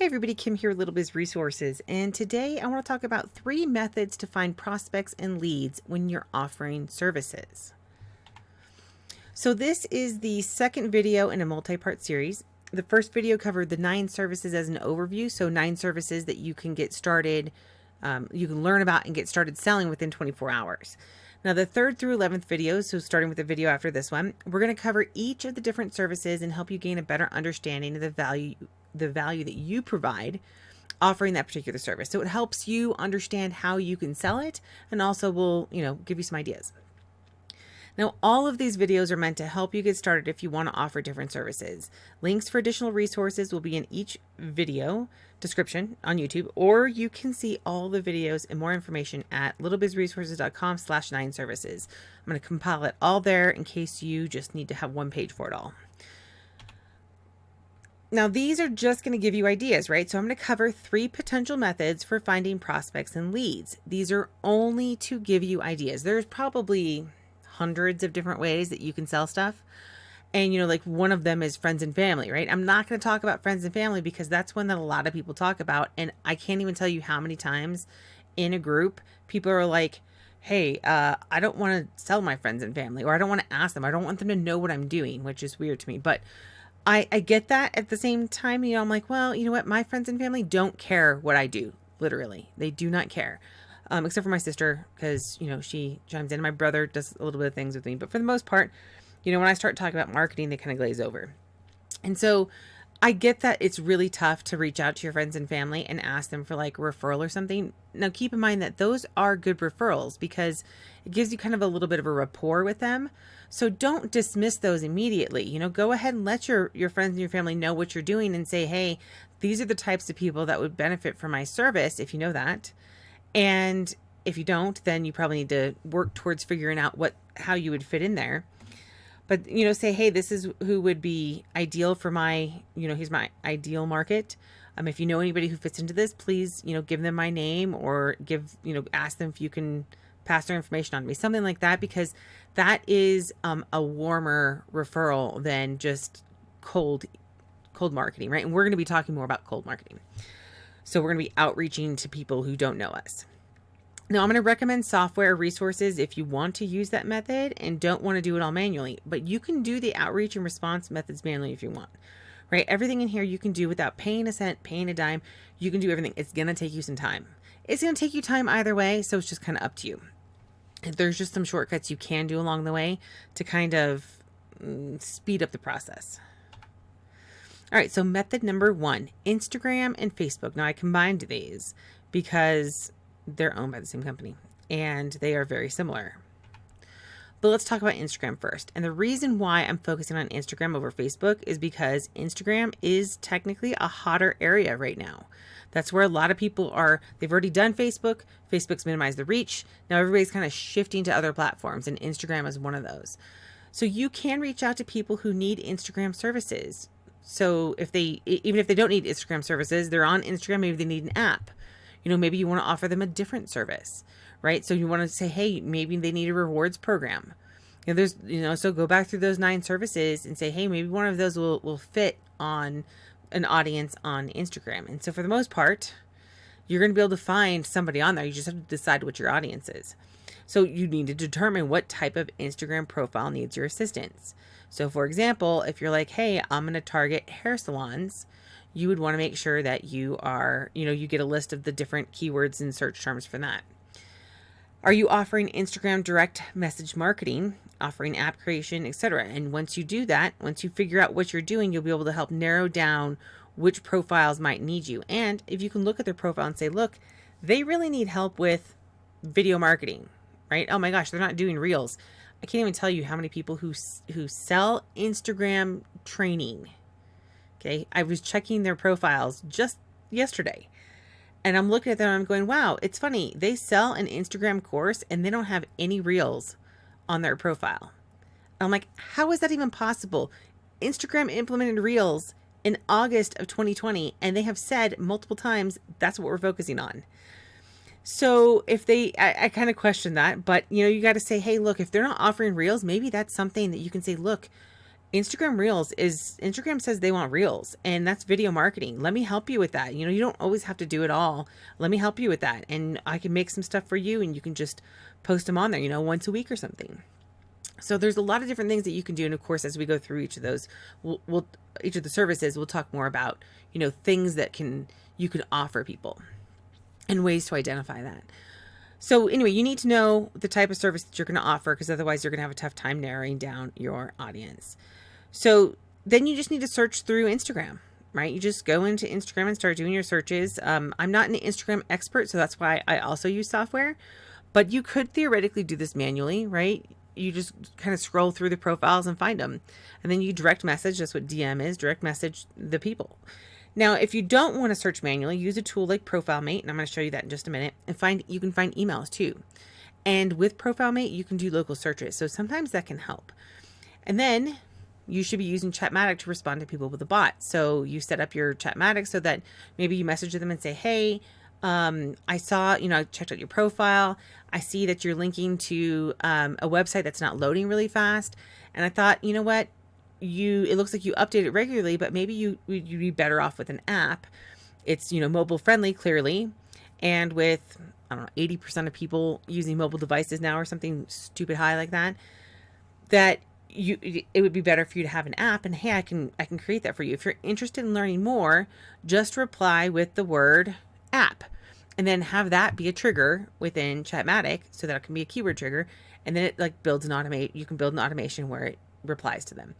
Hey everybody, Kim here with Little Biz Resources, and today I want to talk about 3 methods to find prospects and leads when you're offering services. So this is the second video in a multi-part series. The first video covered the 9 services as an overview, so 9 services that you can get started, you can learn about and get started selling within 24 hours. Now the 3rd through 11th videos, so starting with the video after this one, we're going to cover each of the different services and help you gain a better understanding of the value that you provide offering that particular service. So it helps you understand how you can sell it and also will, give you some ideas. Now, all of these videos are meant to help you get started if you want to offer different services. Links for additional resources will be in each video description on YouTube, or you can see all the videos and more information at littlebizresources.com/9services. I'm going to compile it all there in case you just need to have one page for it all. Now, these are just going to give you ideas, right? So I'm going to cover 3 potential methods for finding prospects and leads. These are only to give you ideas. There's probably hundreds of different ways that you can sell stuff. And, like one of them is friends and family, right? I'm not going to talk about friends and family because that's one that a lot of people talk about. And I can't even tell you how many times in a group, people are like, hey, I don't want to sell my friends and family, or I don't want to ask them. I don't want them to know what I'm doing, which is weird to me. But I get that. At the same time, I'm like, well, you know what? My friends and family don't care what I do. Literally, they do not care. Except for my sister, because, she chimes in. My brother does a little bit of things with me. But for the most part, when I start talking about marketing, they kind of glaze over. And so I get that it's really tough to reach out to your friends and family and ask them for like a referral or something. Now, keep in mind that those are good referrals because it gives you kind of a little bit of a rapport with them. So don't dismiss those immediately. Go ahead and let your friends and your family know what you're doing and say, hey, these are the types of people that would benefit from my service, if you know that. And if you don't, then you probably need to work towards figuring out how you would fit in there. But, say, hey, this is who would be ideal for my, here's my ideal market. If you know anybody who fits into this, please, give them my name or ask them if you can pass their information on to me, something like that, because that is a warmer referral than just cold marketing, right? And we're going to be talking more about cold marketing. So we're going to be outreaching to people who don't know us. Now, I'm going to recommend software resources if you want to use that method and don't want to do it all manually, but you can do the outreach and response methods manually if you want, right? Everything in here you can do without paying a cent, paying a dime. You can do everything. It's going to take you some time. It's going to take you time either way, so it's just kind of up to you. There's just some shortcuts you can do along the way to kind of speed up the process. All right, so method number 1, Instagram and Facebook. Now, I combined these because they're owned by the same company and they are very similar. But let's talk about Instagram first. And the reason why I'm focusing on Instagram over Facebook is because Instagram is technically a hotter area right now. That's where a lot of people are. They've already done Facebook. Facebook's minimized the reach. Now everybody's kind of shifting to other platforms, and Instagram is one of those. So you can reach out to people who need Instagram services. So even if they don't need Instagram services, they're on Instagram, maybe they need an app. Maybe you want to offer them a different service, right? So you want to say, hey, maybe they need a rewards program. So go back through those 9 services and say, hey, maybe one of those will fit on an audience on Instagram. And so for the most part, you're going to be able to find somebody on there. You just have to decide what your audience is. So you need to determine what type of Instagram profile needs your assistance. So for example, if you're like, hey, I'm going to target hair salons, you would want to make sure that you are, you get a list of the different keywords and search terms for that. Are you offering Instagram direct message marketing, offering app creation, etc.? And once you do that, once you figure out what you're doing, you'll be able to help narrow down which profiles might need you. And if you can look at their profile and say, look, they really need help with video marketing, right? Oh my gosh, they're not doing reels. I can't even tell you how many people who sell Instagram training. Okay, I was checking their profiles just yesterday and I'm looking at them and I'm going, wow, it's funny. They sell an Instagram course and they don't have any reels on their profile. And I'm like, how is that even possible? Instagram implemented reels in August of 2020 and they have said multiple times that's what we're focusing on. So if I kind of question that, but you got to say, hey, look, if they're not offering reels, maybe that's something that you can say, look, Instagram says they want reels, and that's video marketing. Let me help you with that. You don't always have to do it all. Let me help you with that. And I can make some stuff for you, and you can just post them on there, once a week or something. So there's a lot of different things that you can do. And of course, as we go through each of those, each of the services, we'll talk more about, things that you can offer people and ways to identify that. So anyway, you need to know the type of service that you're going to offer, because otherwise you're going to have a tough time narrowing down your audience. So then you just need to search through Instagram, right? You just go into Instagram and start doing your searches. I'm not an Instagram expert, so that's why I also use software, but you could theoretically do this manually, right? You just kind of scroll through the profiles and find them. And then you direct message. That's what DM is, direct message the people. Now, if you don't want to search manually, use a tool like ProfileMate, and I'm going to show you that in just a minute, and you can find emails too. And with ProfileMate, you can do local searches. So sometimes that can help. And then you should be using Chatmatic to respond to people with a bot. So you set up your Chatmatic so that maybe you message them and say, hey, I saw, I checked out your profile. I see that you're linking to a website that's not loading really fast. And I thought, you know what? It looks like you update it regularly, but maybe you'd be better off with an app. It's, mobile friendly, clearly. And with, I don't know, 80% of people using mobile devices now or something stupid high like that, it would be better for you to have an app. And hey, I can create that for you. If you're interested in learning more, just reply with the word app, and then have that be a trigger within Chatmatic, so that it can be a keyword trigger. And then it you can build an automation where it replies to them.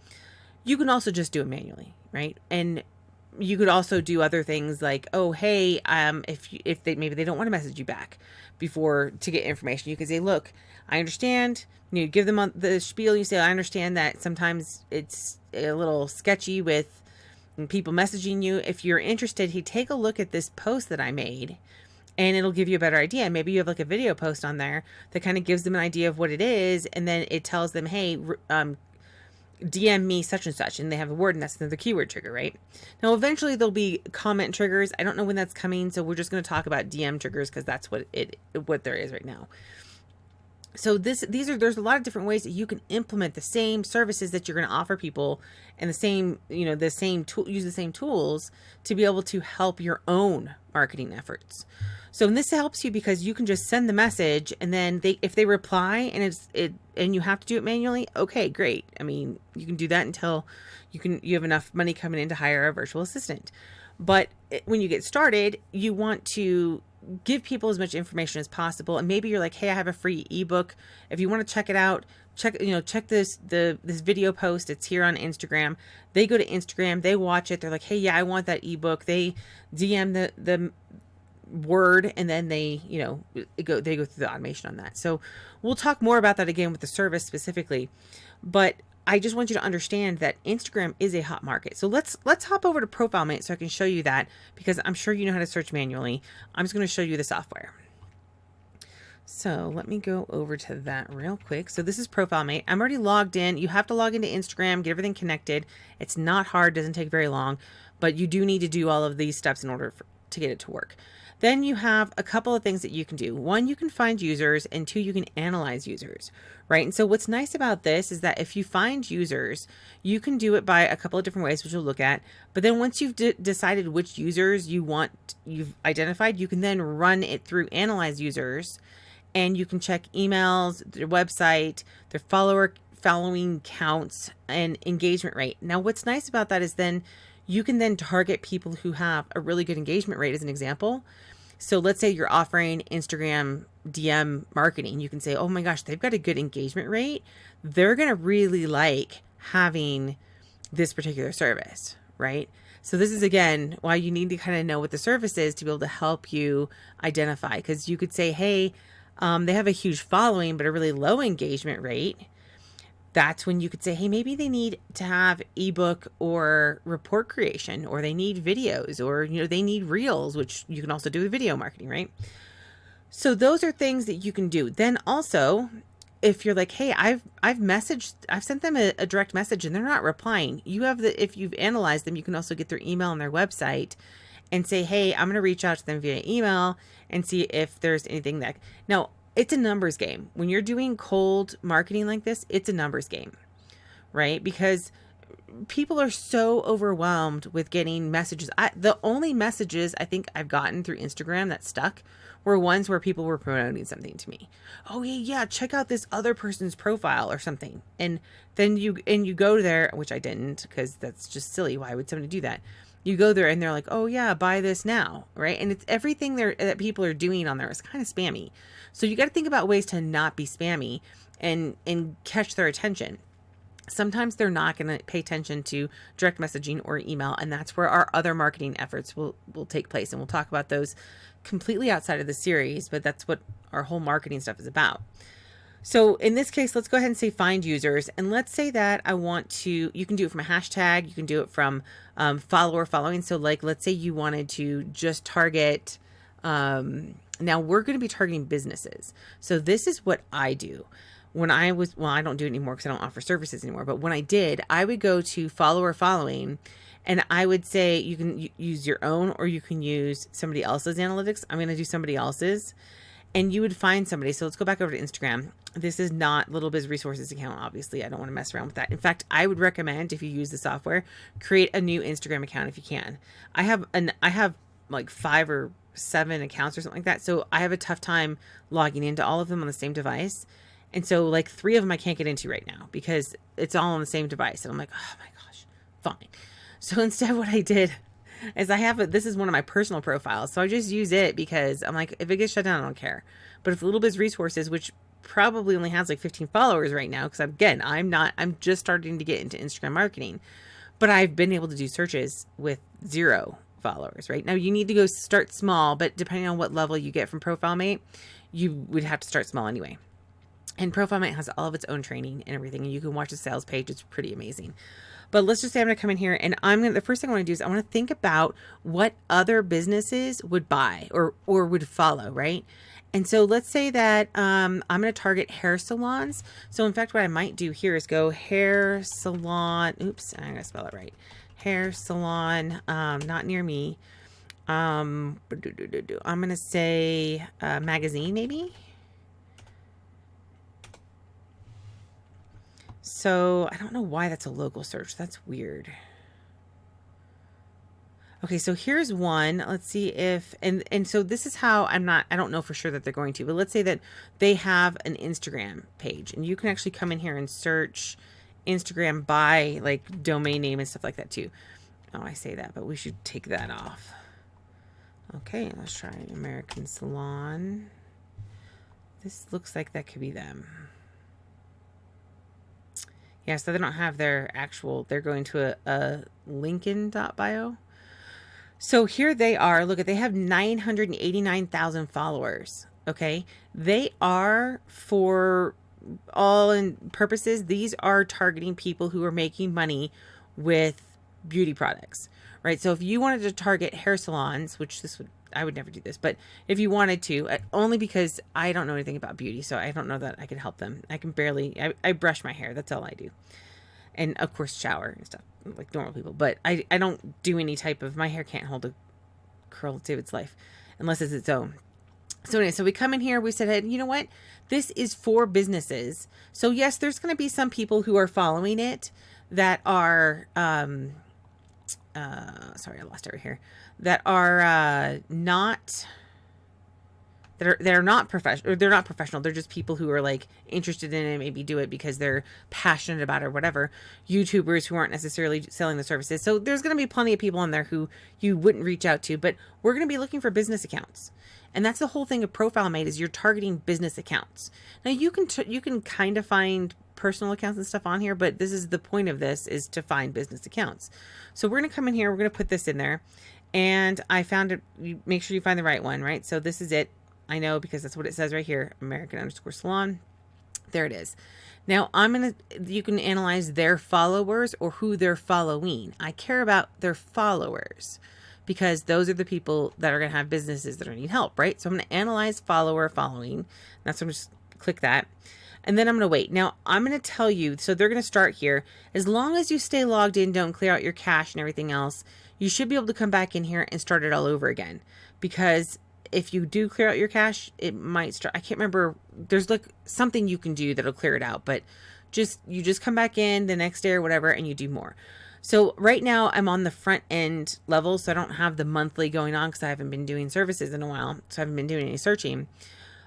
You can also just do it manually, right? And you could also do other things like, oh, hey, if maybe they don't want to message you back to get information, you can say, look, I understand. You give them the spiel. You say, I understand that sometimes it's a little sketchy with people messaging you. If you're interested, take a look at this post that I made, and it'll give you a better idea. Maybe you have like a video post on there that kind of gives them an idea of what it is, and then it tells them, hey, DM me such and such, and they have a word, and that's the keyword trigger, right? Now, eventually there'll be comment triggers. I don't know when that's coming, so we're just going to talk about DM triggers because that's what there is right now. So there's a lot of different ways that you can implement the same services that you're going to offer people, and use the same tools to be able to help your own marketing efforts. So this helps you because you can just send the message, and then if they reply and you have to do it manually, okay, great. I mean, you can do that until you have enough money coming in to hire a virtual assistant. But when you get started, you want to give people as much information as possible. And maybe you're like, hey, I have a free ebook. If you want to check it out, check this video post. It's here on Instagram. They go to Instagram, they watch it. They're like, hey, yeah, I want that ebook. They DM the word, and then they go through the automation on that. So we'll talk more about that again with the service specifically, but I just want you to understand that Instagram is a hot market. So let's hop over to ProfileMate so I can show you that, because I'm sure you know how to search manually. I'm just going to show you the software. So let me go over to that real quick. So this is ProfileMate. I'm already logged in. You have to log into Instagram, get everything connected. It's not hard, doesn't take very long, but you do need to do all of these steps in order to get it to work. Then you have a couple of things that you can do. One, you can find users, and two, you can analyze users, right? And so what's nice about this is that if you find users, you can do it by a couple of different ways, which we'll look at. But then once you've decided which users you've identified, you can then run it through analyze users, and you can check emails, their website, their following counts, and engagement rate. Now, what's nice about that is then you can then target people who have a really good engagement rate, as an example. So let's say you're offering Instagram DM marketing. You can say, oh my gosh, they've got a good engagement rate. They're going to really like having this particular service, right? So this is, again, why you need to kind of know what the service is to be able to help you identify. Because you could say, hey, they have a huge following, but a really low engagement rate. That's when you could say, hey, maybe they need to have ebook or report creation, or they need videos, or, they need reels, which you can also do with video marketing, right? So those are things that you can do. Then also, if you're like, hey, I've sent them a direct message and they're not replying, if you've analyzed them, you can also get their email on their website and say, hey, I'm going to reach out to them via email and see if there's anything that, now, it's a numbers game. When you're doing cold marketing like this, it's a numbers game, right? Because people are so overwhelmed with getting messages. The only messages I think I've gotten through Instagram that stuck were ones where people were promoting something to me. Oh yeah, check out this other person's profile or something. And then you go there, which I didn't, because that's just silly. Why would somebody do that? You go there and they're like, oh yeah, buy this now, right? And it's everything that people are doing on there is kind of spammy. So you got to think about ways to not be spammy and catch their attention. Sometimes they're not going to pay attention to direct messaging or email, and that's where our other marketing efforts will take place. And we'll talk about those completely outside of the series, but that's what our whole marketing stuff is about. So in this case, let's go ahead and say find users. And let's say that I want to, you can do it from a hashtag. You can do it from follower following. So like, let's say you wanted to just target, now we're going to be targeting businesses. So this is what I do. When I was, well, I don't do it anymore because I don't offer services anymore. But when I did, I would go to follower following and I would say you can use your own or you can use somebody else's analytics. I'm going to do somebody else's and you would find somebody. So let's go back over to Instagram. This is not Little Biz Resources account. Obviously, I don't want to mess around with that. In fact, I would recommend if you use the software, create a new Instagram account if you can. I have like 5 or 7 accounts or something like that. So I have a tough time logging into all of them on the same device. And so like 3 of them I can't get into right now because it's all on the same device. And I'm like, oh my gosh, fine. So instead what I did is this is one of my personal profiles. So I just use it because I'm like, if it gets shut down, I don't care. But if Little Biz Resources, which probably only has like 15 followers right now, because I'm just starting to get into Instagram marketing, but I've been able to do searches with 0 followers, right? Now you need to go start small, but depending on what level you get from ProfileMate, you would have to start small anyway. And ProfileMate has all of its own training and everything, and you can watch the sales page. It's pretty amazing. But let's just say I'm going to come in here and the first thing I want to do is I want to think about what other businesses would buy or would follow, right? And so let's say that I'm going to target hair salons. So in fact, what I might do here is go hair salon. Oops, I'm going to spell it right. Hair salon, not near me. I'm going to say magazine maybe. So I don't know why that's a local search. That's weird. Okay, so here's one. Let's see if, and so this is how I don't know for sure that they're going to, but let's say that they have an Instagram page and you can actually come in here and search Instagram by like domain name and stuff like that too. Oh, I say that, but we should take that off. Okay, let's try American Salon. This looks like that could be them. Yeah, so they don't have their actual, they're going to a Lincoln.bio. So here they are. Look, they have 989,000 followers. Okay. They are, for all purposes, these are targeting people who are making money with beauty products, right? So if you wanted to target hair salons, which I would never do this, but if you wanted to, only because I don't know anything about beauty, so I don't know that I could help them. I can barely, I brush my hair. That's all I do. And of course, shower and stuff like normal people, but I don't do any type of, my hair can't hold a curl to save its life unless it's its own. So anyway, so we come in here, we said, hey, you know what? This is for businesses. So yes, there's going to be some people who are following it that are, sorry, I lost it right here, that are not, they're not professional, or they're not professional. They're just people who are like interested in it, maybe do it because they're passionate about it or whatever. YouTubers who aren't necessarily selling the services. So there's going to be plenty of people on there who you wouldn't reach out to, but we're going to be looking for business accounts. And that's the whole thing of ProfileMate, is you're targeting business accounts. Now you can kind of find personal accounts and stuff on here, but this is the point of this, is to find business accounts. So we're going to come in here, we're going to put this in there, and I found it. You make sure you find the right one, right? So this is it. I know because that's what it says right here, American_salon. There it is. Now you can analyze their followers or who they're following. I care about their followers because those are the people that are going to have businesses that are need help, right? So I'm going to analyze follower following. That's what I'm just click that. And then I'm going to wait. Now I'm going to tell you, so they're going to start here. As long as you stay logged in, don't clear out your cache and everything else, you should be able to come back in here and start it all over again. Because if you do clear out your cache, it might start, I can't remember, there's like something you can do that'll clear it out, but you just come back in the next day or whatever, and you do more. So right now I'm on the front end level, so I don't have the monthly going on because I haven't been doing services in a while. So I haven't been doing any searching.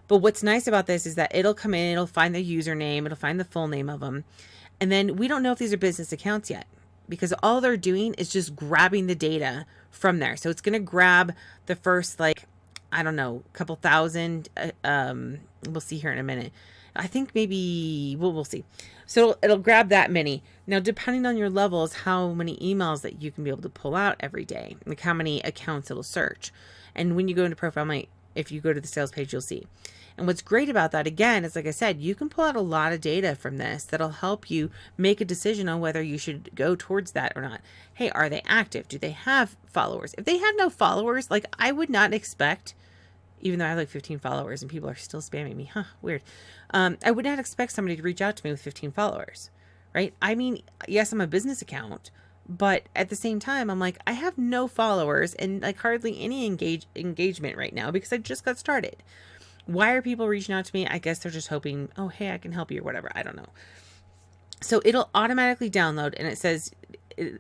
But what's nice about this is that it'll come in, it'll find the username, it'll find the full name of them. And then we don't know if these are business accounts yet, because all they're doing is just grabbing the data from there. So it's going to grab the first, like, I don't know, couple thousand. We'll see here in a minute. I think maybe we'll see. So it'll grab that many. Now, depending on your levels, how many emails that you can be able to pull out every day, like how many accounts it'll search. And when you go into profile, if you go to the sales page, you'll see. And what's great about that, again, is like I said, you can pull out a lot of data from this that'll help you make a decision on whether you should go towards that or not. Hey, are they active? Do they have followers? If they have no followers, like I would not expect, even though I have like 15 followers and people are still spamming me, weird. I would not expect somebody to reach out to me with 15 followers, right? I mean, yes, I'm a business account, but at the same time, I'm like, I have no followers and like hardly any engagement right now because I just got started. Why are people reaching out to me? I guess they're just hoping, oh, hey, I can help you or whatever. I don't know. So it'll automatically download, and it says,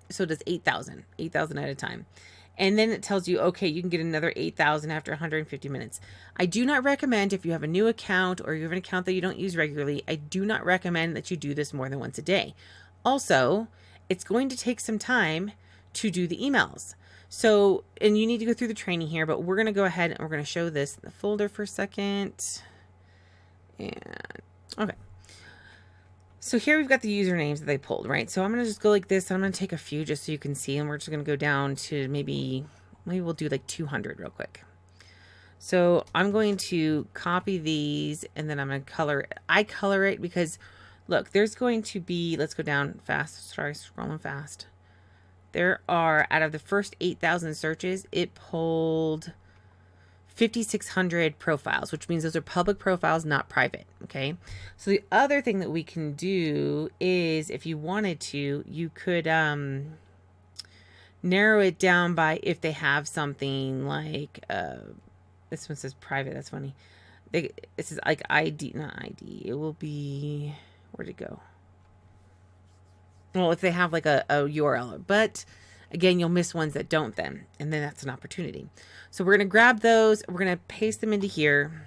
so it does 8,000 at a time. And then it tells you, okay, you can get another 8,000 after 150 minutes. I do not recommend, if you have a new account or you have an account that you don't use regularly, I do not recommend that you do this more than once a day. Also, it's going to take some time to do the emails. So, and you need to go through the training here, but we're going to go ahead and we're going to show this in the folder for a second. And okay. So here we've got the usernames that they pulled, right? So I'm going to just go like this. I'm going to take a few just so you can see, and we're just going to go down to maybe we'll do like 200 real quick. So I'm going to copy these and then I'm going to color it. I color it because look, there's going to be, let's go down fast. Sorry, scrolling fast. There are, out of the first 8,000 searches, it pulled 5,600 profiles, which means those are public profiles, not private. Okay. So the other thing that we can do is, if you wanted to, you could narrow it down by if they have something like, this one says private. That's funny. This is like ID, not ID. It will be, where'd it go? Well, if they have like a URL, but again, you'll miss ones that don't then, and then that's an opportunity. So we're going to grab those. We're going to paste them into here.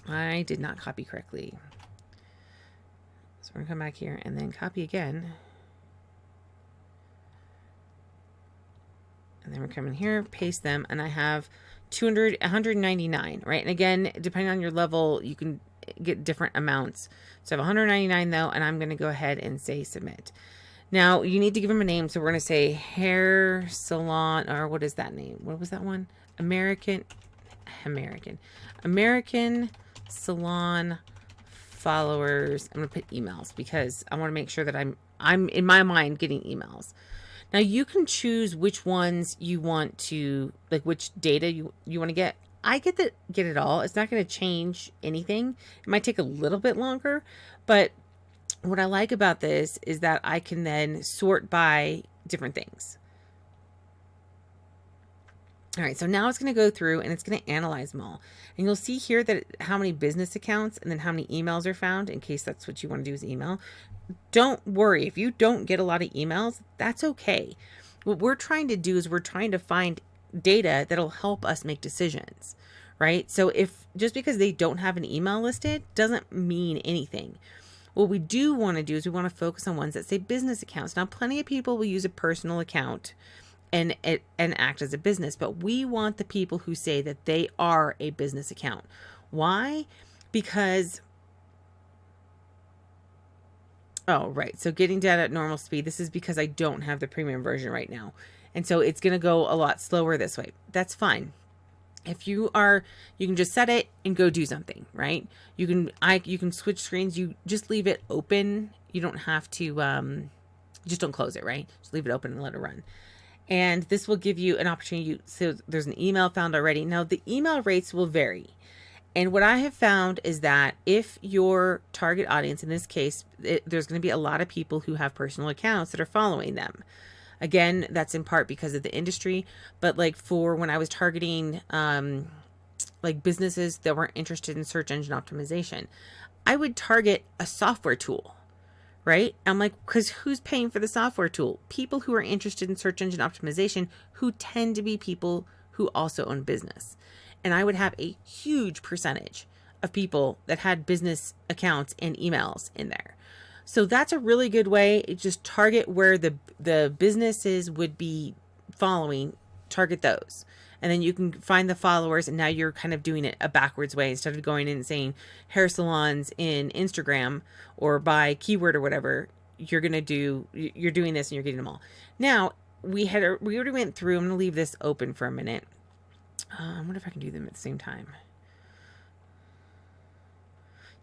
I did not copy correctly. So we're going to come back here and then copy again. And then we're coming here, paste them, and I have 199, right? And again, depending on your level, you can get different amounts. So I have 199 though, and I'm going to go ahead and say submit. Now you need to give them a name. So we're going to say hair salon, or what is that name? What was that one? American salon followers. I'm going to put emails because I want to make sure that I'm in my mind getting emails. Now you can choose which ones you want to, like which data you want to get. I get it all. It's not going to change anything. It might take a little bit longer, but what I like about this is that I can then sort by different things. All right, so now it's going to go through and it's going to analyze them all. And you'll see here that how many business accounts and then how many emails are found, in case that's what you want to do is email. Don't worry. If you don't get a lot of emails, that's okay. What we're trying to do is we're trying to find data that'll help us make decisions, right? So if just because they don't have an email listed doesn't mean anything. What we do want to do is we want to focus on ones that say business accounts. Now, plenty of people will use a personal account and act as a business, but we want the people who say that they are a business account. Why? Because, oh, right. So getting data at normal speed. This is because I don't have the premium version right now. And so it's going to go a lot slower this way. That's fine. If you can just set it and go do something, right? You can switch screens. You just leave it open. You don't have to, just don't close it, right? Just leave it open and let it run. And this will give you an opportunity. So there's an email found already. Now the email rates will vary. And what I have found is that if your target audience, in this case, there's going to be a lot of people who have personal accounts that are following them. Again, that's in part because of the industry, but like for when I was targeting like businesses that weren't interested in search engine optimization, I would target a software tool, right? I'm like, because who's paying for the software tool? People who are interested in search engine optimization, who tend to be people who also own business. And I would have a huge percentage of people that had business accounts and emails in there. So that's a really good way. Just target where the businesses would be following, target those. And then you can find the followers, and now you're kind of doing it a backwards way. Instead of going in and saying hair salons in Instagram or by keyword or whatever, you're doing this and you're getting them all. Now, we already went through, I'm going to leave this open for a minute. I wonder if I can do them at the same time.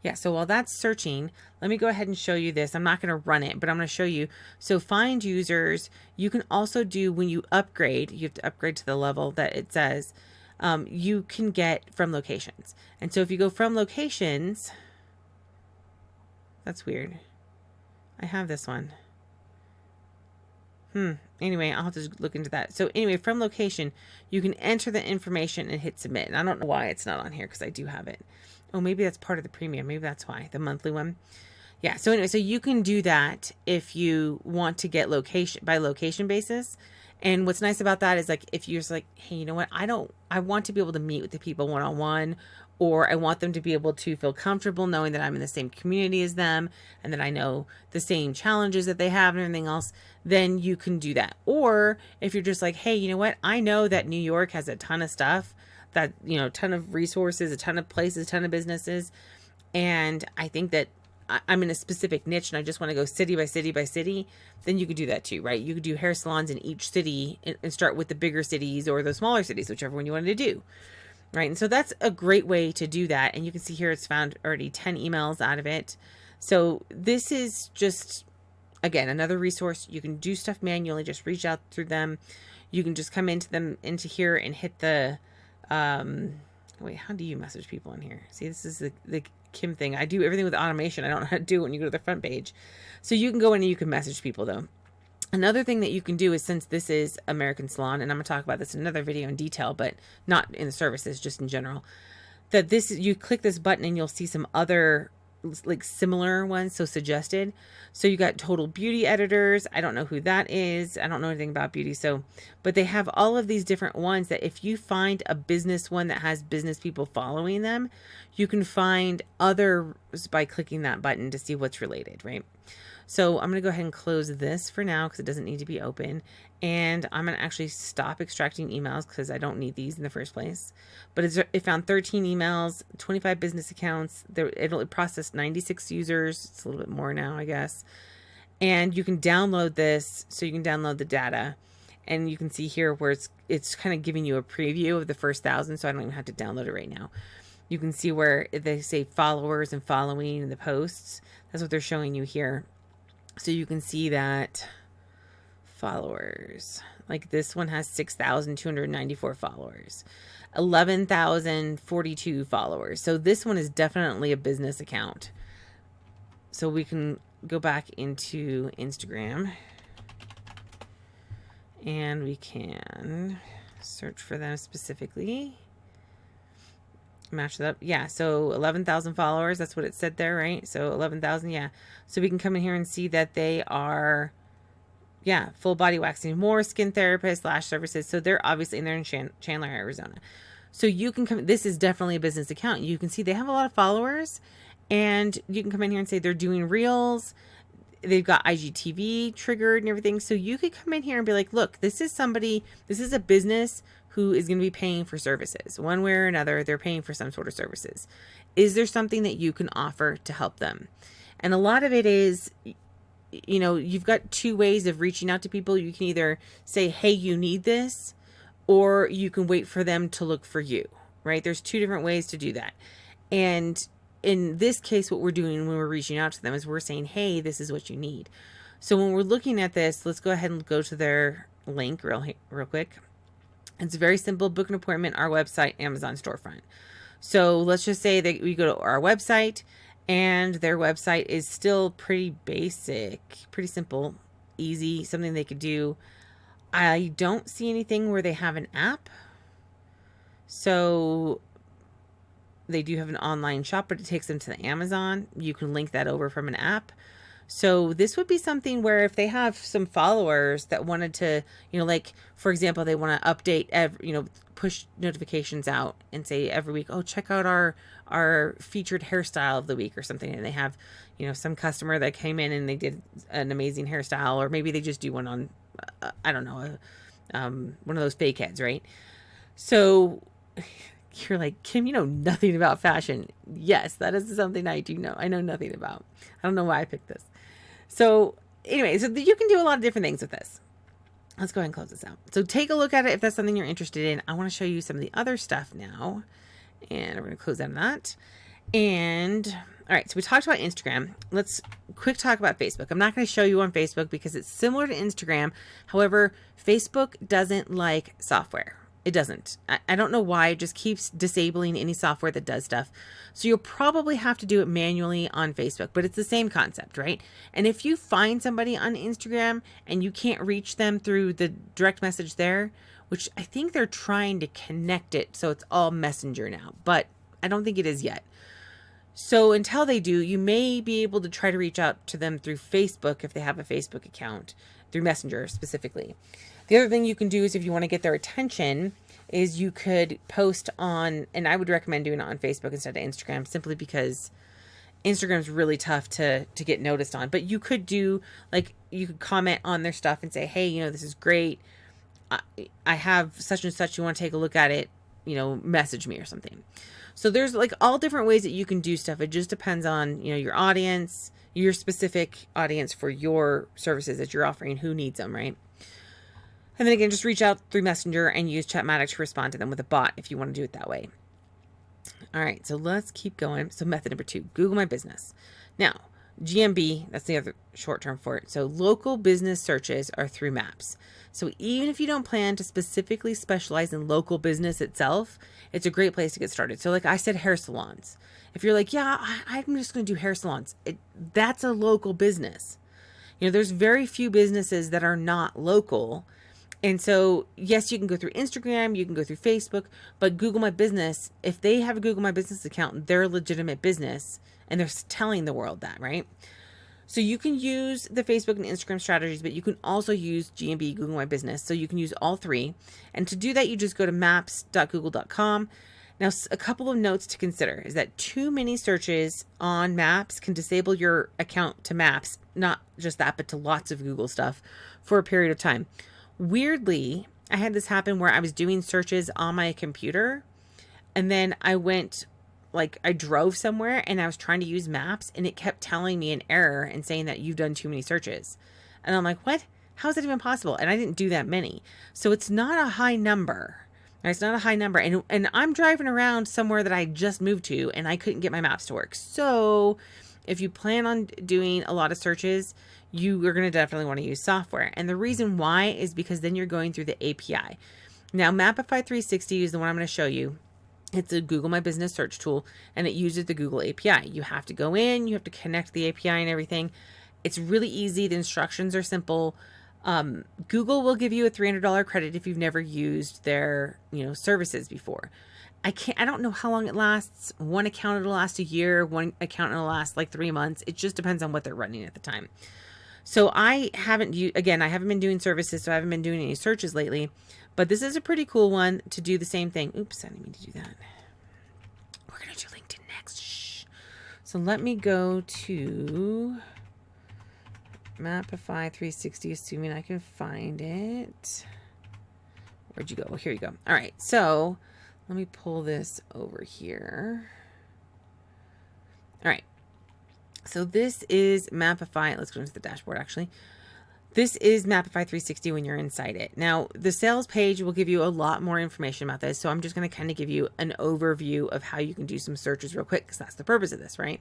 Yeah, so while that's searching, let me go ahead and show you this. I'm not going to run it, but I'm going to show you. So find users. You can also do, when you upgrade, you have to upgrade to the level that it says, you can get from locations. And so if you go from locations, that's weird. I have this one. Anyway, I'll have to look into that. So anyway, from location, you can enter the information and hit submit. And I don't know why it's not on here because I do have it. Oh, maybe that's part of the premium. Maybe that's why, the monthly one. Yeah, so anyway, so you can do that if you want to get location by location basis. And what's nice about that is, like, if you're just like, hey, you know what? I want to be able to meet with the people one-on-one, or I want them to be able to feel comfortable knowing that I'm in the same community as them and that I know the same challenges that they have and everything else, then you can do that. Or if you're just like, hey, you know what? I know that New York has a ton of stuff, that, you know, a ton of resources, a ton of places, a ton of businesses. And I think that I'm in a specific niche and I just want to go city by city by city, then you could do that too, right? You could do hair salons in each city and start with the bigger cities or the smaller cities, whichever one you wanted to do, right? And so that's a great way to do that. And you can see here it's found already 10 emails out of it. So this is just, again, another resource. You can do stuff manually, just reach out through them. You can just come into here and hit the, wait, how do you message people in here? See, this is the Kim thing. I do everything with automation. I don't know how to do it when you go to the front page. So you can go in and you can message people though. Another thing that you can do is, since this is American Salon, and I'm going to talk about this in another video in detail, but not in the services, just in general, that this, you click this button and you'll see some other like similar ones, so suggested. So you got Total Beauty Editors. I don't know who that is. I don't know anything about beauty. So, but they have all of these different ones that if you find a business one that has business people following them, you can find others by clicking that button to see what's related, right? So I'm going to go ahead and close this for now because it doesn't need to be open. And I'm going to actually stop extracting emails because I don't need these in the first place. But it found 13 emails, 25 business accounts. It processed 96 users. It's a little bit more now, I guess. And you can download this. So you can download the data. And you can see here where it's kind of giving you a preview of the first 1,000. So I don't even have to download it right now. You can see where they say followers and following in the posts. That's what they're showing you here. So you can see that followers, like this one has 6,294 followers, 11,042 followers. So this one is definitely a business account. So we can go back into Instagram and we can search for them specifically. Match it up. Yeah, so 11,000 followers. That's what it said there, right? So 11,000, yeah. So we can come in here and see that they are, yeah, full body waxing, more skin therapist, lash services. So they're obviously, and they're in Chandler, Arizona. So you can come, this is definitely a business account. You can see they have a lot of followers, and you can come in here and say they're doing reels. They've got IGTV triggered and everything. So you could come in here and be like, look, this is somebody, this is a business who is going to be paying for services. One way or another, they're paying for some sort of services. Is there something that you can offer to help them? And a lot of it is, you know, you've got two ways of reaching out to people. You can either say, hey, you need this, or you can wait for them to look for you, right? There's two different ways to do that. And in this case, what we're doing when we're reaching out to them is we're saying, hey, this is what you need. So when we're looking at this, let's go ahead and go to their link real quick. It's very simple. Book an appointment, our website, Amazon storefront. So let's just say that we go to our website and their website is still pretty basic, pretty simple, easy, something they could do. I don't see anything where they have an app. So they do have an online shop, but it takes them to the Amazon. You can link that over from an app. So this would be something where if they have some followers that wanted to, like, for example, they want to update push notifications out and say every week, oh, check out our featured hairstyle of the week or something. And they have, some customer that came in and they did an amazing hairstyle, or maybe they just do one on, I don't know, one of those fake heads, right? So you're like, Kim, you know nothing about fashion. Yes, that is something I do know. I know nothing about. I don't know why I picked this. So anyway, so you can do a lot of different things with this. Let's go ahead and close this out. So take a look at it if that's something you're interested in. I want to show you some of the other stuff now. And we're going to close out of that. And all right, so we talked about Instagram. Let's quick talk about Facebook. I'm not going to show you on Facebook because it's similar to Instagram. However, Facebook doesn't like software. It doesn't. I don't know why. It just keeps disabling any software that does stuff. So you'll probably have to do it manually on Facebook, but it's the same concept, right? And if you find somebody on Instagram and you can't reach them through the direct message there, which I think they're trying to connect it so it's all Messenger now, but I don't think it is yet. So until they do, you may be able to try to reach out to them through Facebook if they have a Facebook account, through Messenger specifically. The other thing you can do is if you want to get their attention is you could post on, and I would recommend doing it on Facebook instead of Instagram, simply because Instagram's really tough to get noticed on. But you could do, like, you could comment on their stuff and say, hey, this is great. I have such and such. You want to take a look at it, message me or something. So there's like all different ways that you can do stuff. It just depends on, your audience, your specific audience for your services that you're offering, who needs them, right? And then again, just reach out through Messenger and use Chatmatic to respond to them with a bot if you want to do it that way. All right, so let's keep going. So method number 2, Google My Business. Now, GMB, that's the other short term for it. So local business searches are through maps. So even if you don't plan to specifically specialize in local business itself, it's a great place to get started. So like I said, hair salons. If you're like, yeah, I'm just going to do hair salons, that's a local business. There's very few businesses that are not local. And so, yes, you can go through Instagram, you can go through Facebook, but Google My Business, if they have a Google My Business account, they're a legitimate business and they're telling the world that, right? So you can use the Facebook and Instagram strategies, but you can also use GMB, Google My Business. So you can use all three. And to do that, you just go to maps.google.com. Now, a couple of notes to consider is that too many searches on maps can disable your account to maps, not just that, but to lots of Google stuff for a period of time. Weirdly, I had this happen where I was doing searches on my computer and then I drove somewhere and I was trying to use maps and it kept telling me an error and saying that you've done too many searches. And I'm like, what? How is that even possible? And I didn't do that many. So it's not a high number. It's not a high number. And I'm driving around somewhere that I just moved to and I couldn't get my maps to work. So if you plan on doing a lot of searches, you are going to definitely want to use software. And the reason why is because then you're going through the API. Now, Mapify 360 is the one I'm going to show you. It's a Google My Business search tool, and it uses the Google API. You have to go in, you have to connect the API and everything. It's really easy. The instructions are simple. Google will give you a $300 credit if you've never used their, services before. I don't know how long it lasts. One account it'll last a year, one account it'll last like 3 months. It just depends on what they're running at the time. So I haven't been doing services, so I haven't been doing any searches lately, but this is a pretty cool one to do the same thing. Oops, I didn't mean to do that. We're going to do LinkedIn next. Shh. So let me go to Mapify 360, assuming I can find it. Where'd you go? Oh, here you go. All right. So let me pull this over here. All right. So this is Mapify. Let's go into the dashboard, actually. This is Mapify 360 when you're inside it. Now, the sales page will give you a lot more information about this. So I'm just going to kind of give you an overview of how you can do some searches real quick, because that's the purpose of this, right?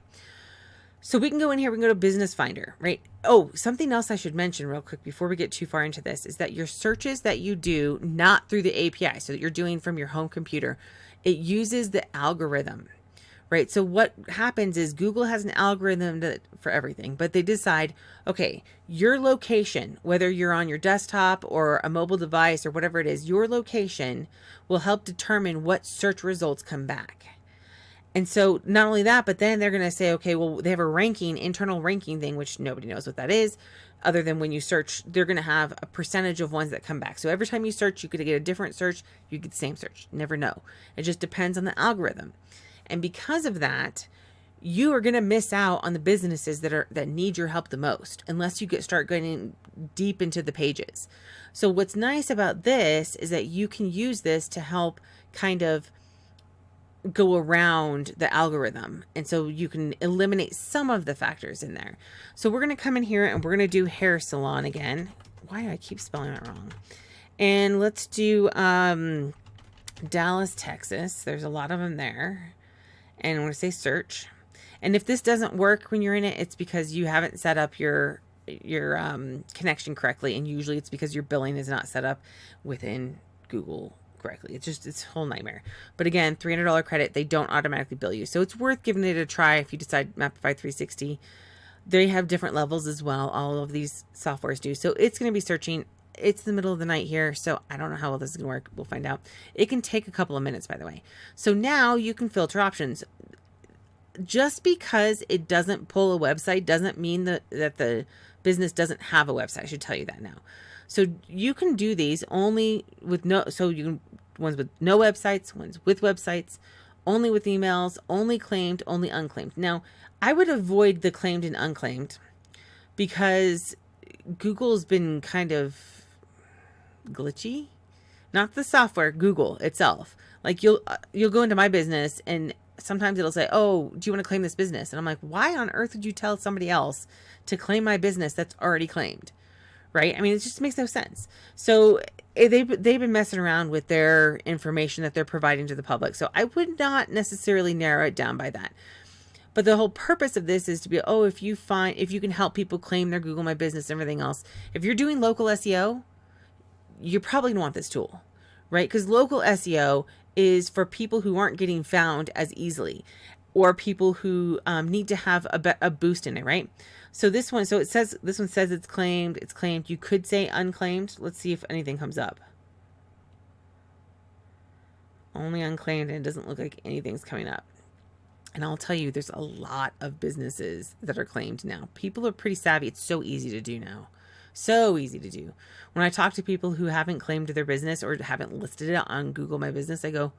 So we can go in here, we can go to Business Finder, right? Oh, something else I should mention real quick before we get too far into this is that your searches that you do not through the API, so that you're doing from your home computer, it uses the algorithm. Right. So what happens is Google has an algorithm for everything, but they decide, okay, your location, whether you're on your desktop or a mobile device or whatever it is, your location will help determine what search results come back. And so not only that, but then they're going to say, okay, well, they have a internal ranking thing, which nobody knows what that is other than when you search, they're going to have a percentage of ones that come back. So every time you search, you could get a different search. You get the same search. Never know. It just depends on the algorithm. And because of that, you are going to miss out on the businesses that need your help the most unless you start getting deep into the pages. So what's nice about this is that you can use this to help kind of go around the algorithm. And so you can eliminate some of the factors in there. So we're going to come in here and we're going to do hair salon again. Why do I keep spelling that wrong? And let's do Dallas, Texas. There's a lot of them there. And I'm going to say search. And if this doesn't work when you're in it, it's because you haven't set up your connection correctly. And usually it's because your billing is not set up within Google correctly. It's a whole nightmare. But again, $300 credit, they don't automatically bill you. So it's worth giving it a try if you decide Mapify 360. They have different levels as well. All of these softwares do. So it's going to be searching. It's the middle of the night here, so I don't know how well this is going to work. We'll find out. It can take a couple of minutes, by the way. So now you can filter options. Just because it doesn't pull a website doesn't mean that the business doesn't have a website. I should tell you that now. So you can do these only with ones with no websites, ones with websites, only with emails, only claimed, only unclaimed. Now, I would avoid the claimed and unclaimed because Google's been kind of glitchy. Not the software, Google itself. Like you'll go into my business and sometimes it'll say, oh, do you want to claim this business? And I'm like, why on earth would you tell somebody else to claim my business that's already claimed? Right? I mean, it just makes no sense. So they've been messing around with their information that they're providing to the public. So I would not necessarily narrow it down by that. But the whole purpose of this is to be, if you can help people claim their Google My Business and everything else. If you're doing local SEO, you're probably going to want this tool, right? Because local SEO is for people who aren't getting found as easily or people who need to have a boost in it, right? So this one says it's claimed. It's claimed. You could say unclaimed. Let's see if anything comes up. Only unclaimed, and it doesn't look like anything's coming up. And I'll tell you, there's a lot of businesses that are claimed now. People are pretty savvy. It's so easy to do now. So easy to do. When I talk to people who haven't claimed their business or haven't listed it on Google My Business, I go,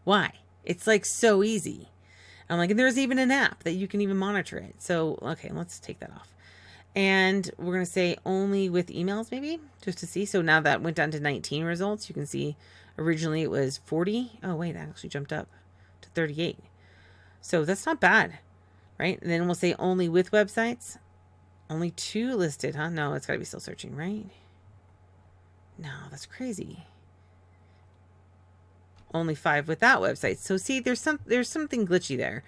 why? It's like so easy. I'm like, and there's even an app that you can even monitor it. So, okay, let's take that off. And we're going to say only with emails maybe, just to see. So now that went down to 19 results. You can see originally it was 40. Oh, wait, that actually jumped up to 38. So that's not bad, right? And then we'll say only with websites. Only 2 listed, huh? No, it's got to be still searching, right? No, that's crazy. Only 5 without websites. So see, there's something glitchy there.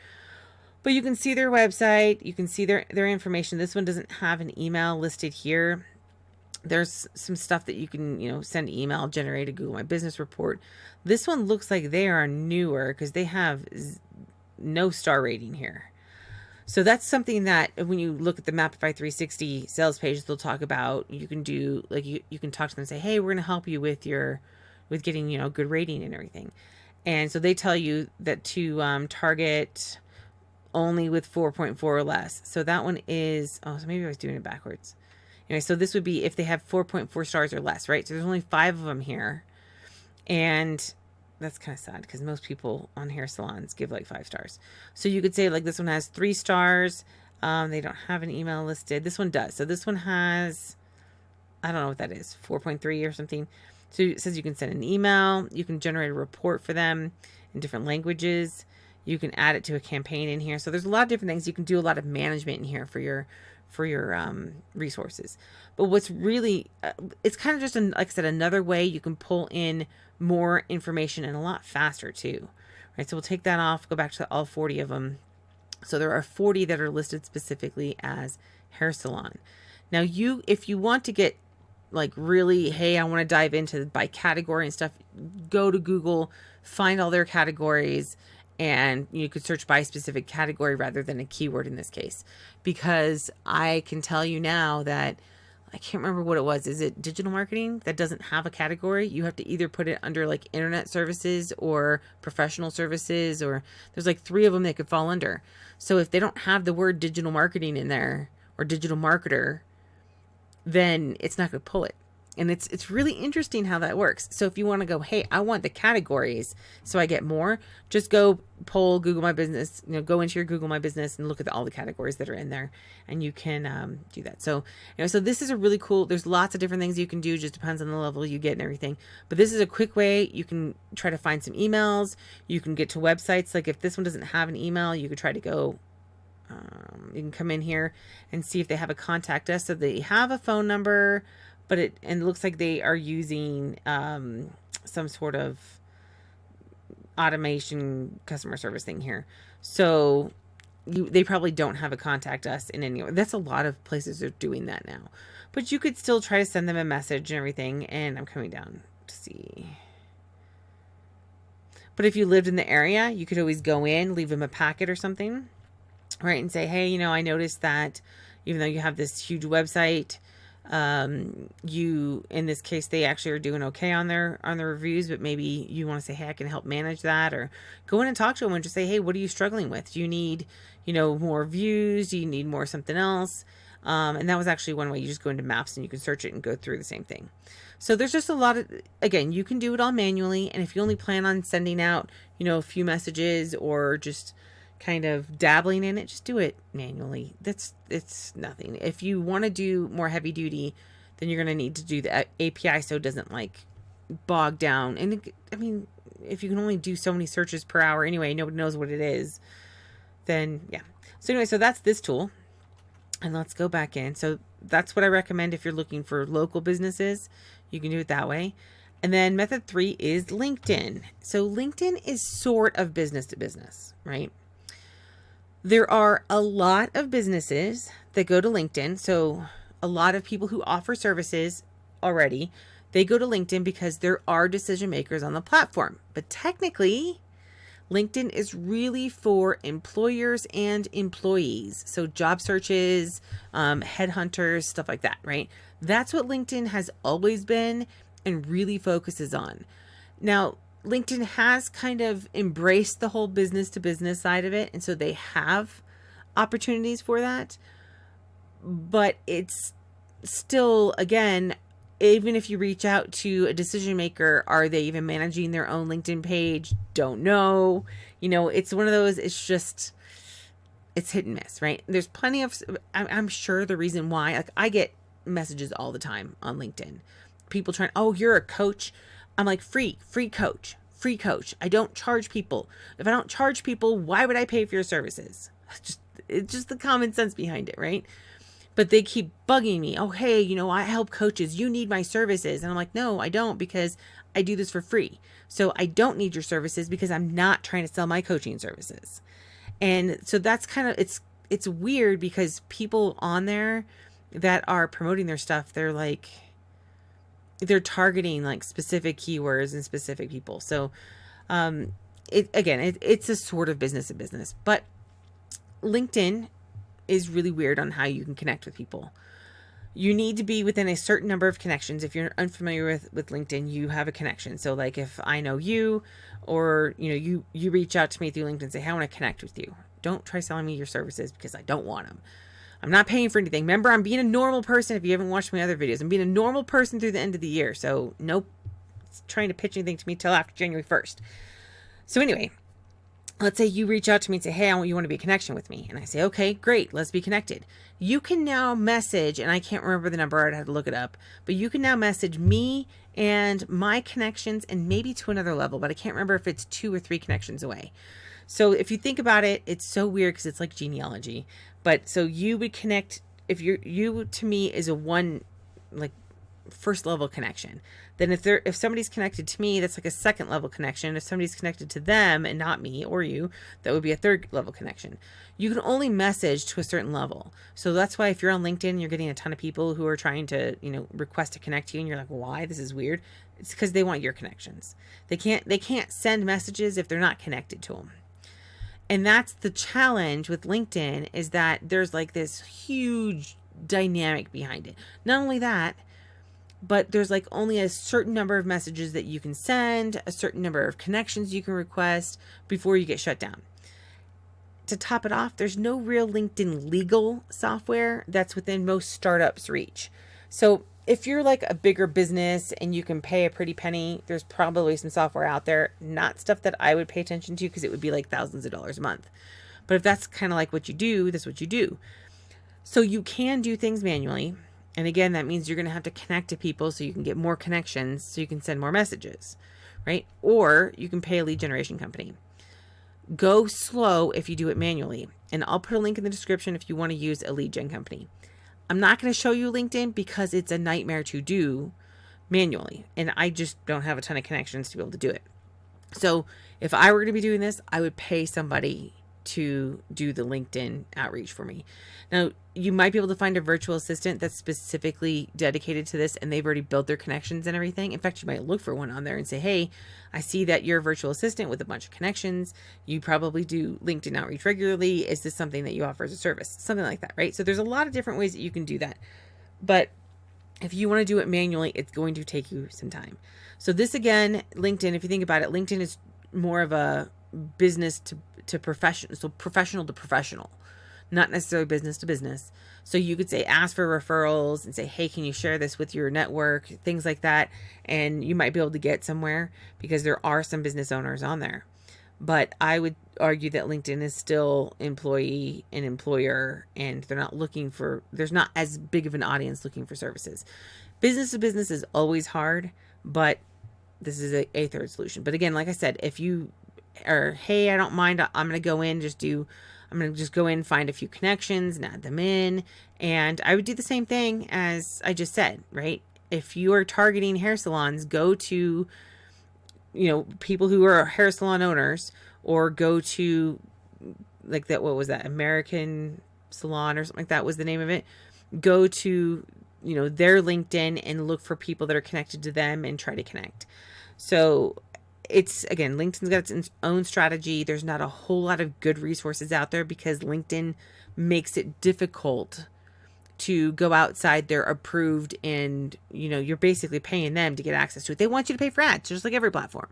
But you can see their website. You can see their information. This one doesn't have an email listed here. There's some stuff that you can, send email, generate a Google My Business report. This one looks like they are newer because they have no star rating here. So that's something that when you look at the Mapify 360 sales page, they'll talk about. You can do like you can talk to them and say, hey, we're going to help you with getting good rating and everything. And so they tell you that to target only with 4.4 or less. So that one is so maybe I was doing it backwards. Anyway, so this would be if they have 4.4 stars or less, right? So there's only 5 of them here, and that's kind of sad because most people on hair salons give like 5 stars. So you could say like this one has 3 stars. They don't have an email listed. This one does. So this one has, I don't know what that is, 4.3 or something. So it says you can send an email. You can generate a report for them in different languages. You can add it to a campaign in here. So there's a lot of different things. You can do a lot of management in here for your resources. But what's really, it's kind of just, like I said, another way you can pull in more information and a lot faster too, right? So we'll take that off, go back to all 40 of them. So there are 40 that are listed specifically as hair salon. Now if you want to get like really, hey, I want to dive into by category and stuff, go to Google, find all their categories, and you could search by specific category rather than a keyword in this case, because I can tell you now that I can't remember what it was. Is it digital marketing that doesn't have a category? You have to either put it under like internet services or professional services, or there's like 3 of them they could fall under. So if they don't have the word digital marketing in there or digital marketer, then it's not going to pull it. And it's really interesting how that works. So if you want to go, hey, I want the categories so I get more, just go pull Google My Business, go into your Google My Business and look at all the categories that are in there, and you can do that. So, so this is a really cool, there's lots of different things you can do, just depends on the level you get and everything. But this is a quick way. You can try to find some emails. You can get to websites. Like if this one doesn't have an email, you could try to go, you can come in here and see if they have a contact us. So they have a phone number, but it looks like they are using some sort of automation customer service thing here. So they probably don't have a contact us in any way. That's a lot of places are doing that now. But you could still try to send them a message and everything. And I'm coming down to see. But if you lived in the area, you could always go in, leave them a packet or something, right? And say, hey, I noticed that even though you have this huge website, you, in this case, they actually are doing okay on their reviews, but maybe you want to say, hey, I can help manage that, or go in and talk to them and just say, hey, what are you struggling with? Do you need, more views? Do you need more something else? And that was actually one way. You just go into maps and you can search it and go through the same thing. So there's just a lot of, again, you can do it all manually. And if you only plan on sending out, a few messages or just kind of dabbling in it, just do it manually. It's nothing. If you want to do more heavy duty, then you're going to need to do the API so it doesn't like bog down. And if you can only do so many searches per hour anyway, nobody knows what it is, then yeah. So anyway, so that's this tool. And let's go back in. So that's what I recommend if you're looking for local businesses. You can do it that way. And then method 3 is LinkedIn. So LinkedIn is sort of business to business, right? There are a lot of businesses that go to LinkedIn. So a lot of people who offer services already, they go to LinkedIn because there are decision makers on the platform. But technically, LinkedIn is really for employers and employees. So job searches, headhunters, stuff like that, right? That's what LinkedIn has always been and really focuses on. Now, LinkedIn has kind of embraced the whole business to business side of it. And so they have opportunities for that. But it's still, again, even if you reach out to a decision maker, are they even managing their own LinkedIn page? Don't know. It's one of those, it's hit and miss, right? There's plenty of, I'm sure the reason why, like I get messages all the time on LinkedIn. People trying, oh, you're a coach. I'm like, free coach. I don't charge people. If I don't charge people, why would I pay for your services? It's just the common sense behind it, right? But they keep bugging me. Oh, hey, I help coaches. You need my services. And I'm like, no, I don't, because I do this for free. So I don't need your services because I'm not trying to sell my coaching services. And so that's kind of, it's weird because people on there that are promoting their stuff, they're targeting like specific keywords and specific people. So, it's a sort of business to business, but LinkedIn is really weird on how you can connect with people. You need to be within a certain number of connections. If you're unfamiliar with LinkedIn, you have a connection. So like if I know you, or, you reach out to me through LinkedIn and say, hey, I want to connect with you. Don't try selling me your services because I don't want them. I'm not paying for anything. Remember, I'm being a normal person. If you haven't watched my other videos, I'm being a normal person through the end of the year. So nope, trying to pitch anything to me till after January 1st. So anyway, let's say you reach out to me and say, hey, you want to be a connection with me. And I say, okay, great. Let's be connected. You can now message, and I can't remember the number. I'd have to look it up, but you can now message me and my connections and maybe to another level, but I can't remember if it's 2 or 3 connections away. So if you think about it, it's so weird because it's like genealogy. But so you would connect, if you to me is a one, like first level connection. Then if somebody's connected to me, that's like a second level connection. If somebody's connected to them and not me or you, that would be a third level connection. You can only message to a certain level. So that's why if you're on LinkedIn, you're getting a ton of people who are trying to, request to connect to you, and you're like, why? This is weird. It's because they want your connections. They can't send messages if they're not connected to them. And that's the challenge with LinkedIn, is that there's like this huge dynamic behind it. Not only that, but there's like only a certain number of messages that you can send, a certain number of connections you can request before you get shut down. To top it off, there's no real LinkedIn legal software that's within most startups' reach. So if you're like a bigger business and you can pay a pretty penny, there's probably some software out there, not stuff that I would pay attention to because it would be like thousands of dollars a month. But if that's kind of like what you do, that's what you do. So you can do things manually. And again, that means you're going to have to connect to people so you can get more connections so you can send more messages, right? Or you can pay a lead generation company. Go slow if you do it manually. And I'll put a link in the description if you want to use a lead gen company. I'm not going to show you LinkedIn because it's a nightmare to do manually. And I just don't have a ton of connections to be able to do it. So if I were going to be doing this, I would pay somebody to do the LinkedIn outreach for me. Now, you might be able to find a virtual assistant that's specifically dedicated to this and they've already built their connections and everything. In fact, you might look for one on there and say, hey, I see that you're a virtual assistant with a bunch of connections. You probably do LinkedIn outreach regularly. Is this something that you offer as a service? Something like that, right? So there's a lot of different ways that you can do that. But if you want to do it manually, it's going to take you some time. So this again, LinkedIn, if you think about it, LinkedIn is more of a business to professional, so professional to professional, not necessarily business to business. So you could say, ask for referrals and say, hey, can you share this with your network, things like that. And you might be able to get somewhere because there are some business owners on there. But I would argue that LinkedIn is still employee and employer, and there's not as big of an audience looking for services. Business to business is always hard, but this is a third solution. But again, like I said, if you are, hey, I don't mind, I'm going to just go in, find a few connections and add them in. And I would do the same thing as I just said, right? If you are targeting hair salons, go to, people who are hair salon owners, or go to like that, what was that? American Salon or something like that was the name of it. Go to, their LinkedIn and look for people that are connected to them and try to connect. So LinkedIn's got its own strategy. There's not a whole lot of good resources out there because LinkedIn makes it difficult to go outside their approved, and, you're basically paying them to get access to it. They want you to pay for ads, just like every platform.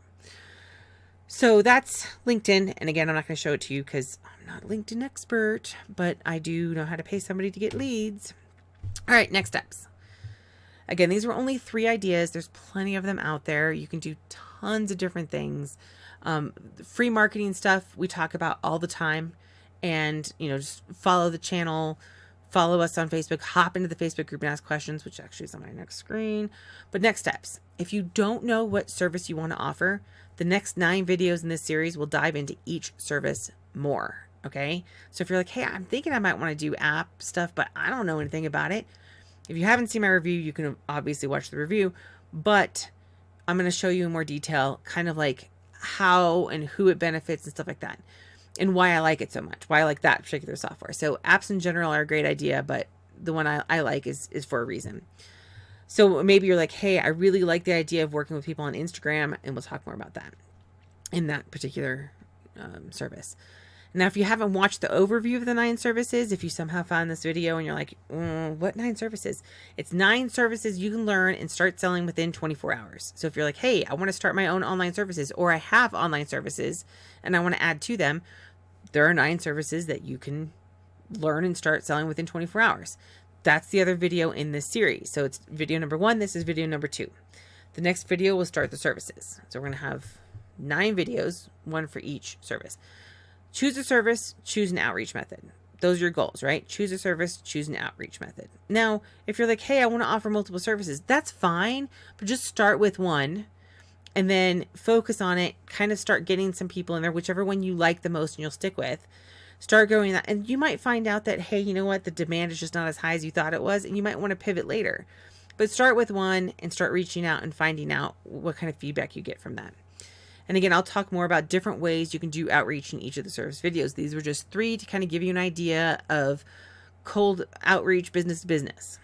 So that's LinkedIn. And again, I'm not going to show it to you because I'm not a LinkedIn expert, but I do know how to pay somebody to get leads. All right, next steps. Again, these were only 3 ideas. There's plenty of them out there. You can do tons of different things. Free marketing stuff we talk about all the time. And, just follow the channel, follow us on Facebook, hop into the Facebook group and ask questions, which actually is on my next screen. But next steps. If you don't know what service you want to offer, the next 9 videos in this series will dive into each service more. Okay. So if you're like, hey, I'm thinking I might want to do app stuff, but I don't know anything about it. If you haven't seen my review, you can obviously watch the review, but I'm going to show you in more detail, kind of like how and who it benefits and stuff like that, and why I like it so much, why I like that particular software. So apps in general are a great idea, but the one I like is for a reason. So maybe you're like, hey, I really like the idea of working with people on Instagram, and we'll talk more about that in that particular service. Now, if you haven't watched the overview of the 9 services, if you somehow found this video and you're like, what 9 services? It's 9 services you can learn and start selling within 24 hours. So if you're like, hey, I want to start my own online services, or I have online services and I want to add to them, there are 9 services that you can learn and start selling within 24 hours. That's the other video in this series. So it's video number 1. This is video number 2. The next video will start the services. So we're going to have 9 videos, 1 for each service. Choose a service, choose an outreach method. Those are your goals, right? Choose a service, choose an outreach method. Now, if you're like, hey, I want to offer multiple services, that's fine, but just start with one and then focus on it, kind of start getting some people in there, whichever one you like the most and you'll stick with. Start growing that. And you might find out that, hey, you know what? The demand is just not as high as you thought it was, and you might want to pivot later. But start with one and start reaching out and finding out what kind of feedback you get from that. And again, I'll talk more about different ways you can do outreach in each of the service videos. These were just 3 to kind of give you an idea of cold outreach, business to business.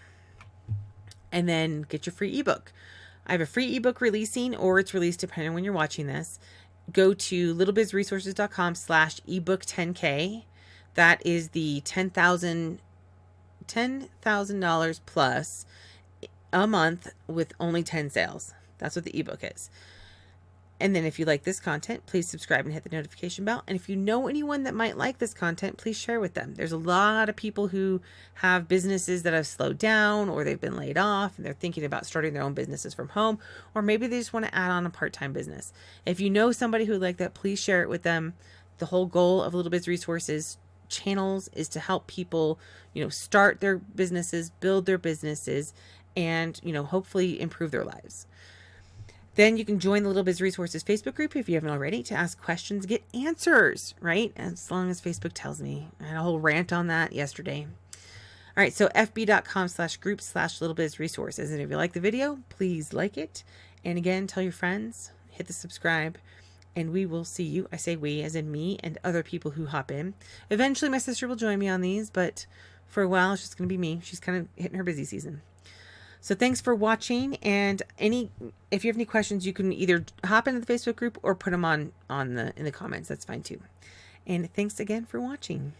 And then get your free ebook. I have a free ebook releasing, or it's released depending on when you're watching this. Go to littlebizresources.com/ebook10K. That is the 10,000 $10,000 plus a month with only 10 sales. That's what the ebook is. And then if you like this content, please subscribe and hit the notification bell. And if you know anyone that might like this content, please share with them. There's a lot of people who have businesses that have slowed down, or they've been laid off and they're thinking about starting their own businesses from home, or maybe they just want to add on a part-time business. If you know somebody who would like that, please share it with them. The whole goal of Little Biz Resources channels is to help people, start their businesses, build their businesses, and, hopefully improve their lives. Then you can join the Little Biz Resources Facebook group if you haven't already, to ask questions, get answers, right? As long as Facebook tells me. I had a whole rant on that yesterday. All right, so fb.com/group/Little Biz Resources. And if you like the video, please like it. And again, tell your friends, hit the subscribe, and we will see you. I say we, as in me and other people who hop in. Eventually, my sister will join me on these, but for a while, it's just going to be me. She's kind of hitting her busy season. So thanks for watching, and if you have any questions, you can either hop into the Facebook group or put them in the comments. That's fine too. And thanks again for watching.